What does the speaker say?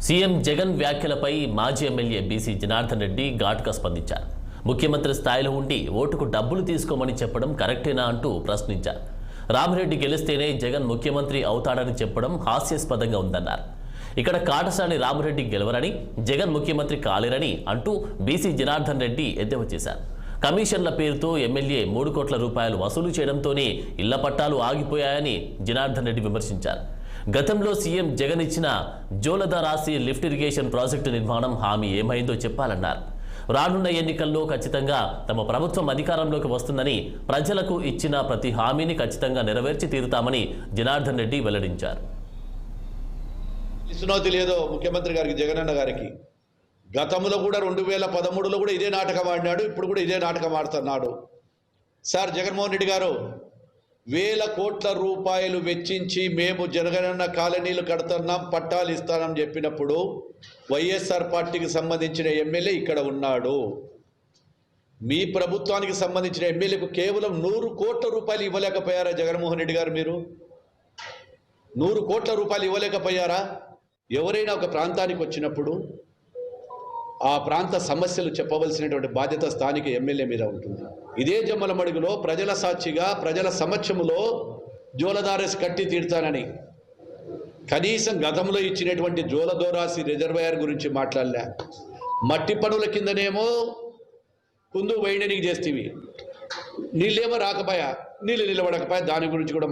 CM Jagan వ్యాఖ్యలపై మాజీ MLA BC Janardhan Reddy ఘాటుగా స్పందించారు. ముఖ్యమంత్రి స్థాయిలో ఉండి ఓటుకు డబ్బులు తీసుకోమని చెప్పడం కరెక్టేనా అంటూ ప్రశ్నించారు. రామిరెడ్డి గెలిస్తేనే జగన్ ముఖ్యమంత్రి అవుతాడని చెప్పడం హాస్యాస్పదంగా ఉందన్నారు. ఇక్కడ కాటసాని రామిరెడ్డి గెలవరని, జగన్ ముఖ్యమంత్రి కాలేరని అంటూ బీసీ జనార్దన్ రెడ్డి ఎద్దేవా చేశారు. కమిషన్ల పేరుతో ఎమ్మెల్యే 3 కోట్ల రూపాయలు వసూలు చేయడంతోనే ఇళ్ల పట్టాలు ఆగిపోయాయని జనార్దన్ రెడ్డి విమర్శించారు. గతంలో సీఎం జగన్ ఇచ్చిన జోలదారాసి లిఫ్ట్ ఇరిగేషన్ ప్రాజెక్టు నిర్మాణం హామీ ఏమైందో చెప్పాలన్నారు. రానున్న ఎన్నికల్లో ఖచ్చితంగా తమ ప్రభుత్వం అధికారంలోకి వస్తుందని, ప్రజలకు ఇచ్చిన ప్రతి హామీని ఖచ్చితంగా నెరవేర్చి తీరుతామని జనార్దన్ రెడ్డి వెల్లడించారు. తెలియదో ముఖ్యమంత్రి గారికి, జగనన్న గారికి గతంలో కూడా 2013లో కూడా ఇదే నాటకం ఆడినాడు, ఇప్పుడు కూడా ఇదే నాటకం ఆడుతున్నాడు. సార్ జగన్మోహన్ రెడ్డి గారు 1000 కోట్ల రూపాయలు వెచ్చించి మేము జగనన్న కాలనీలు కడుతున్నాం, పట్టాలు ఇస్తానని చెప్పినప్పుడు వైఎస్ఆర్ పార్టీకి సంబంధించిన ఎమ్మెల్యే ఇక్కడ ఉన్నాడు. మీ ప్రభుత్వానికి సంబంధించిన ఎమ్మెల్యేకు కేవలం 100 కోట్ల రూపాయలు ఇవ్వలేకపోయారా జగన్మోహన్ రెడ్డి గారు? మీరు 100 కోట్ల రూపాయలు ఇవ్వలేకపోయారా? ఎవరైనా ఒక ప్రాంతానికి వచ్చినప్పుడు ఆ ప్రాంత సమస్యలు చెప్పవలసినటువంటి బాధ్యత స్థానిక ఎమ్మెల్యే మీద ఉంటుంది. ఇదే జమ్మలమడుగులో ప్రజల సాక్షిగా, ప్రజల సమక్షంలో జోలదారస్ కట్టి తీర్తానని కనీసం గతంలో ఇచ్చినటువంటి జోలదోరాసి రిజర్వాయర్ గురించి మాట్లాడలే. మట్టి పనుల కిందనేమో కుందు వైండనింగ్ చేస్తేవి, నీళ్ళేమో రాకపోయా, నీళ్ళు నిలబడకపోయా, దాని గురించి కూడా